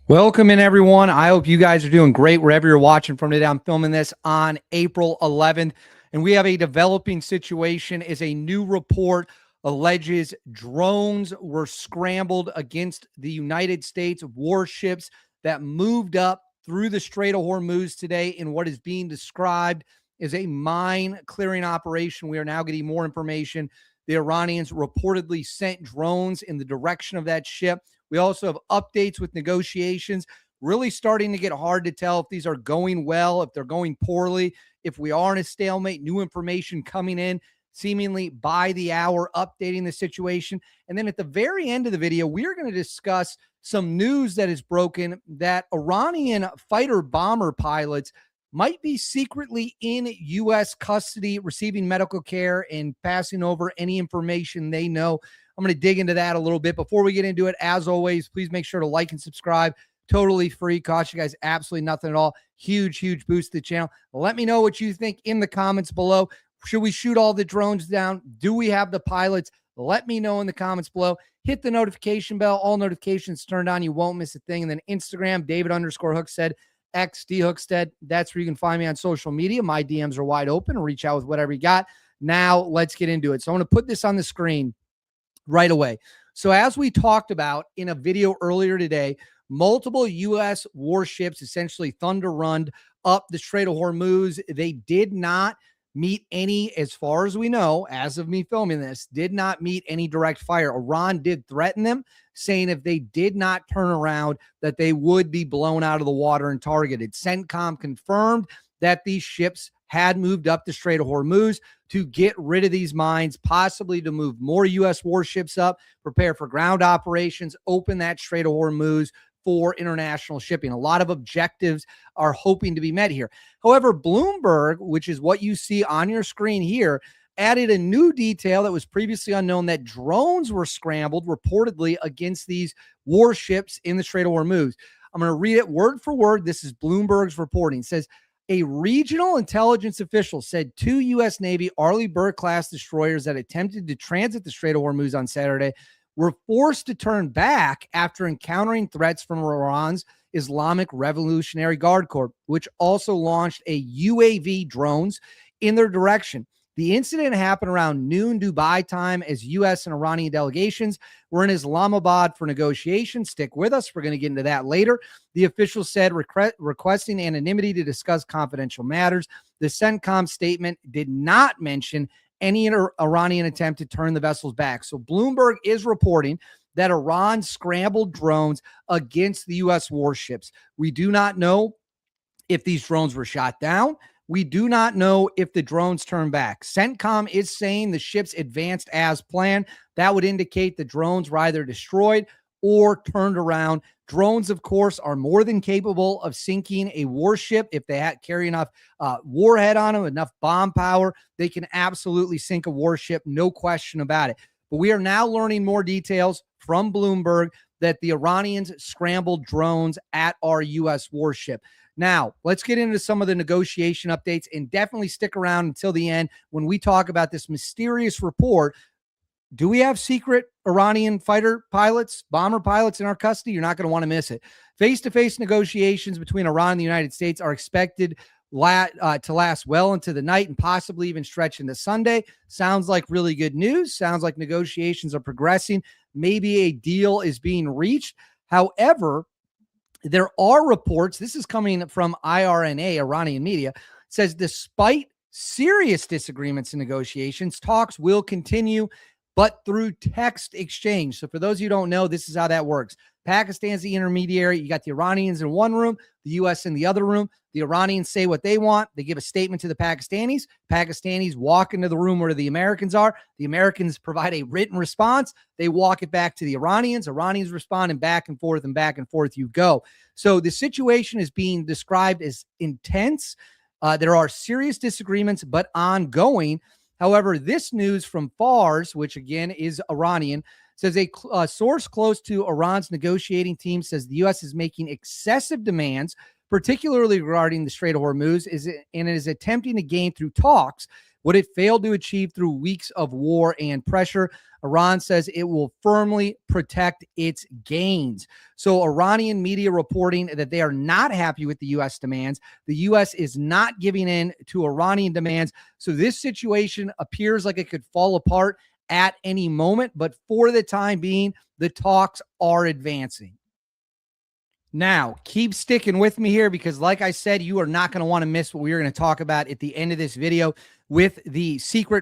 Welcome in, everyone. I hope you guys are doing great wherever you're watching from today. I'm filming this on April 11th, and we have a developing situation as a new report alleges drones were scrambled against the United States warships that moved up through the Strait of Hormuz today in what is being described as a mine clearing operation. We are now getting more information. The Iranians reportedly sent drones in the direction of that ship. We also have updates with negotiations, really starting to get hard to tell if these are going well, if they're going poorly, if we are in a stalemate, new information coming in seemingly by the hour, updating the situation. And then at the very end of the video, we're going to discuss some news that is broken that Iranian fighter bomber pilots might be secretly in U.S. custody, receiving medical care and passing over any information they know. I'm going to dig into that a little bit. Before we get into it, as always, please make sure to like and subscribe. Totally free. Cost you guys absolutely nothing at all. Huge, huge boost to the channel. Let me know what you think in the comments below. Should we shoot all the drones down? Do we have the pilots? Let me know in the comments below. Hit the notification bell. All notifications turned on. You won't miss a thing. And then Instagram, David_Hookstead, XD Hookstead. That's where you can find me on social media. My DMs are wide open. Reach out with whatever you got. Now, let's get into it. So I'm going to put this on the screen right away. So as we talked about in a video earlier today, multiple U.S. warships essentially thunder run up the Strait of Hormuz. They did not meet any, as far as we know, as of me filming this, did not meet any direct fire. Iran did threaten them, saying if they did not turn around, that they would be blown out of the water and targeted. CENTCOM confirmed that these ships had moved up the Strait of Hormuz to get rid of these mines, possibly to move more U.S. warships up, prepare for ground operations, open that Strait of Hormuz for international shipping. A lot of objectives are hoping to be met here. However, Bloomberg, which is what you see on your screen here, added a new detail that was previously unknown, that drones were scrambled reportedly against these warships in the Strait of Hormuz. I'm going to read it word for word. This is Bloomberg's reporting. It says, a regional intelligence official said two U.S. Navy Arleigh Burke-class destroyers that attempted to transit the Strait of Hormuz on Saturday were forced to turn back after encountering threats from Iran's Islamic Revolutionary Guard Corps, which also launched a UAV drones in their direction. The incident happened around noon Dubai time as U.S. and Iranian delegations were in Islamabad for negotiations. Stick with us. We're going to get into that later. The official said requesting anonymity to discuss confidential matters. The CENTCOM statement did not mention any Iranian attempt to turn the vessels back. So Bloomberg is reporting that Iran scrambled drones against the U.S. warships. We do not know if these drones were shot down. We do not know if the drones turned back. CENTCOM is saying the ships advanced as planned. That would indicate the drones were either destroyed or turned around. Drones, of course, are more than capable of sinking a warship. If they carry enough warhead on them, enough bomb power, they can absolutely sink a warship, no question about it. But we are now learning more details from Bloomberg that the Iranians scrambled drones at our U.S. warship. Now, let's get into some of the negotiation updates, and definitely stick around until the end when we talk about this mysterious report. Do we have secret Iranian fighter pilots, bomber pilots in our custody? You're not going to want to miss it. Face-to-face negotiations between Iran and the United States are expected to last well into the night and possibly even stretch into Sunday. Sounds like really good news. Sounds like negotiations are progressing. Maybe a deal is being reached. However, there are reports, this is coming from IRNA, Iranian media, says despite serious disagreements in negotiations, talks will continue, but through text exchange. So for those of you who don't know, this is how that works. Pakistan's the intermediary. You got the Iranians in one room, the U.S. in the other room. The Iranians say what they want. They give a statement to the Pakistanis. Pakistanis walk into the room where the Americans are. The Americans provide a written response. They walk it back to the Iranians. Iranians respond, and back and forth you go. So the situation is being described as intense. There are serious disagreements, but ongoing. However, this news from FARS, which again is Iranian, says a source close to Iran's negotiating team says the U.S. is making excessive demands, particularly regarding the Strait of Hormuz, and is attempting to gain through talks what it failed to achieve through weeks of war and pressure. Iran says it will firmly protect its gains. So Iranian media reporting that they are not happy with the U.S. demands. The U.S. is not giving in to Iranian demands. So this situation appears like it could fall apart at any moment. But for the time being, the talks are advancing. Now, keep sticking with me here because, like I said, you are not going to want to miss what we're going to talk about at the end of this video with the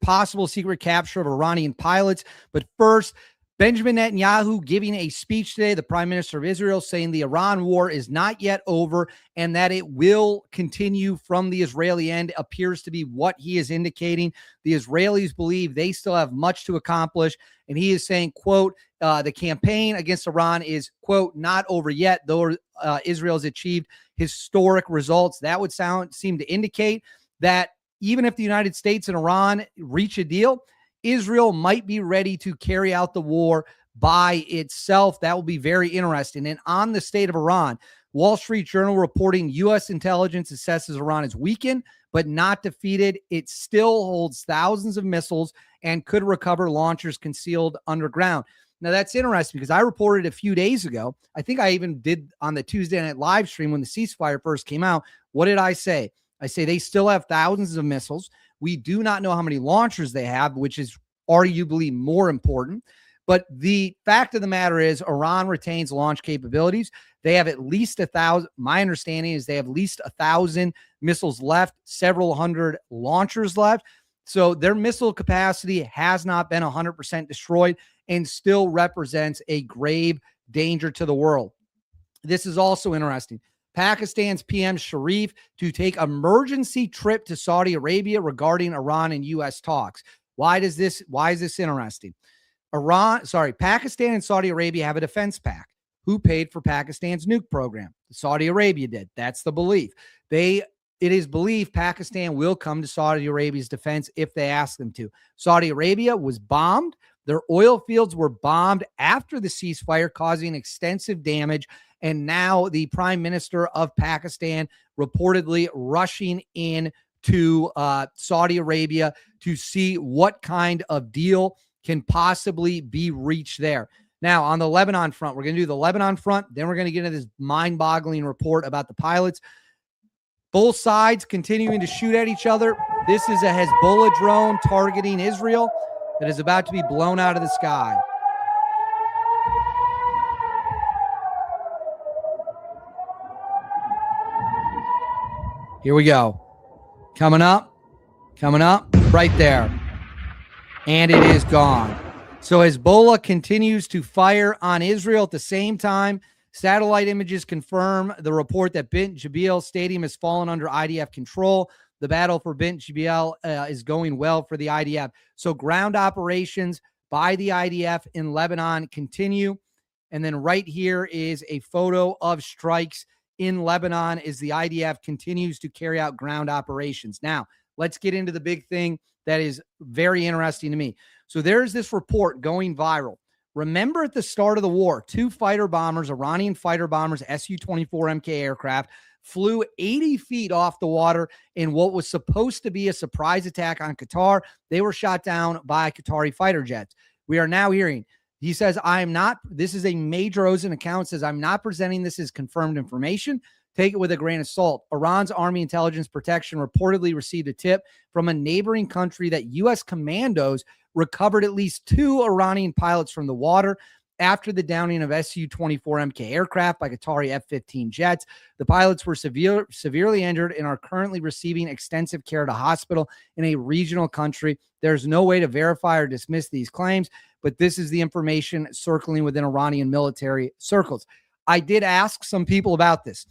possible secret capture of Iranian pilots. But first, Benjamin Netanyahu giving a speech today, the Prime Minister of Israel, saying the Iran war is not yet over and that it will continue from the Israeli end, appears to be what he is indicating. The Israelis believe they still have much to accomplish. And he is saying, quote, the campaign against Iran is, quote, not over yet, though Israel has achieved historic results. That would seem to indicate that even if the United States and Iran reach a deal, Israel might be ready to carry out the war by itself. That will be very interesting. And on the state of Iran, Wall Street Journal reporting U.S. intelligence assesses Iran is weakened, but not defeated. It still holds thousands of missiles and could recover launchers concealed underground. Now, that's interesting because I reported a few days ago. I think I even did on the Tuesday night live stream when the ceasefire first came out. What did I say? I say they still have thousands of missiles. We do not know how many launchers they have, which is arguably more important. But the fact of the matter is Iran retains launch capabilities. They have at least 1,000. My understanding is they have at least 1,000 missiles left, several hundred launchers left. So their missile capacity has not been 100% destroyed and still represents a grave danger to the world. This is also interesting. Pakistan's PM Sharif to take emergency trip to Saudi Arabia regarding Iran and U.S. talks. Why is this interesting? Pakistan and Saudi Arabia have a defense pact. Who paid for Pakistan's nuke program? Saudi Arabia did. That's the belief. It is believed Pakistan will come to Saudi Arabia's defense if they ask them to. Saudi Arabia was bombed. Their oil fields were bombed after the ceasefire, causing extensive damage. And now the Prime Minister of Pakistan reportedly rushing in to Saudi Arabia to see what kind of deal can possibly be reached there. Now, on the Lebanon front, we're going to do the Lebanon front. Then we're going to get into this mind-boggling report about the pilots. Both sides continuing to shoot at each other. This is a Hezbollah drone targeting Israel that is about to be blown out of the sky. Here we go. Coming up, right there. And it is gone. So Hezbollah continues to fire on Israel at the same time. Satellite images confirm the report that Bint Jbeil Stadium has fallen under IDF control. The battle for Bint Jbeil is going well for the IDF. So ground operations by the IDF in Lebanon continue. And then right here is a photo of strikes in Lebanon as the IDF continues to carry out ground operations. Now, let's get into the big thing that is very interesting to me. So there's this report going viral. Remember at the start of the war, two fighter bombers, Iranian fighter bombers, Su-24 Mk aircraft, flew 80 feet off the water in what was supposed to be a surprise attack on Qatar. They were shot down by Qatari fighter jets. We are now hearing, he says, this is a major Ozen account, says, I'm not presenting this as confirmed information. Take it with a grain of salt. Iran's Army Intelligence Protection reportedly received a tip from a neighboring country that U.S. commandos recovered at least 2 Iranian pilots from the water after the downing of Su-24 Mk aircraft by Qatari F-15 jets. The pilots were severely injured and are currently receiving extensive care at a hospital in a regional country. There's no way to verify or dismiss these claims, but this is the information circling within Iranian military circles. I did ask some people about this.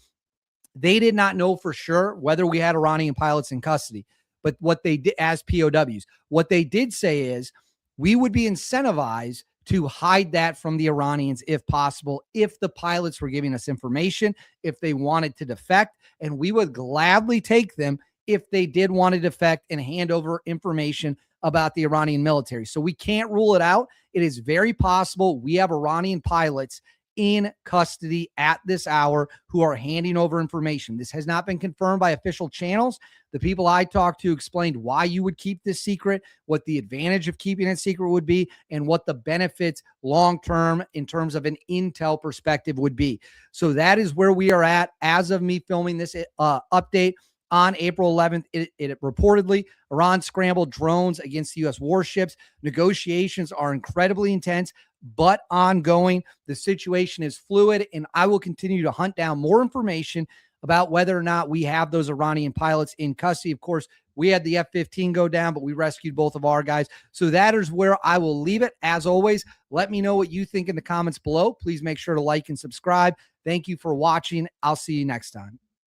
They did not know for sure whether we had Iranian pilots in custody, but what they did as POWs, what they did say is we would be incentivized to hide that from the Iranians if possible, if the pilots were giving us information, if they wanted to defect, and we would gladly take them if they did want to defect and hand over information about the Iranian military. So we can't rule it out. It is very possible we have Iranian pilots in custody at this hour who are handing over information. This has not been confirmed by official channels. The people I talked to explained why you would keep this secret, what the advantage of keeping it secret would be, and what the benefits long-term in terms of an intel perspective would be. So that is where we are at as of me filming this update on April 11th. It reportedly, Iran scrambled drones against the U.S. warships. Negotiations are incredibly intense, but ongoing. The situation is fluid, and I will continue to hunt down more information about whether or not we have those Iranian pilots in custody. Of course, we had the F-15 go down, but we rescued both of our guys. So that is where I will leave it. As always, let me know what you think in the comments below. Please make sure to like and subscribe. Thank you for watching. I'll see you next time.